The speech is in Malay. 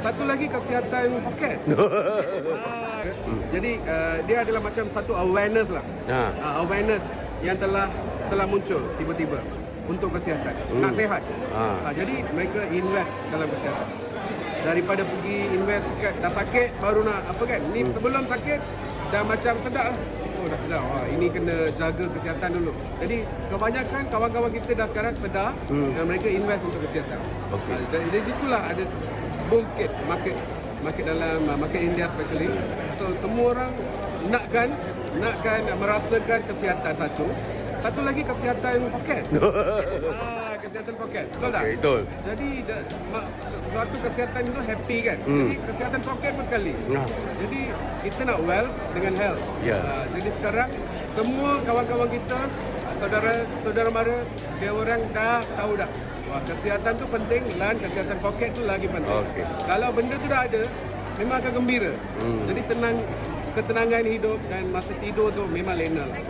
Satu lagi kesihatan poket. Jadi dia adalah macam satu awareness lah. Awareness yang telah muncul tiba-tiba untuk kesihatan. Nak sihat. Jadi mereka invest dalam kesihatan. Daripada pergi invest dah sakit baru nak apa kan. Ni sebelum sakit dah macam sedar lah. Oh dah sedar. Wah, ini kena jaga kesihatan dulu. Jadi kebanyakan kawan-kawan kita dah sekarang sedar dan mereka invest untuk kesihatan. Dari situlah ada boom sikit market dalam market India especially. So semua orang nakkan merasakan kesihatan satu lagi kesihatan poket. Kesihatan poket. Betul tak? Betul. Jadi suatu kesihatan itu happy kan. Jadi kesihatan poket pun sekali. Jadi kita nak well dengan health. Jadi sekarang semua kawan-kawan kita, saudara mara, dia orang dah tahu dah. Wah, kesihatan tu penting dan kesihatan poket tu lagi penting. Kalau benda tu dah ada, memang akan gembira. Jadi ketenangan hidup dan masa tidur tu memang lena lah.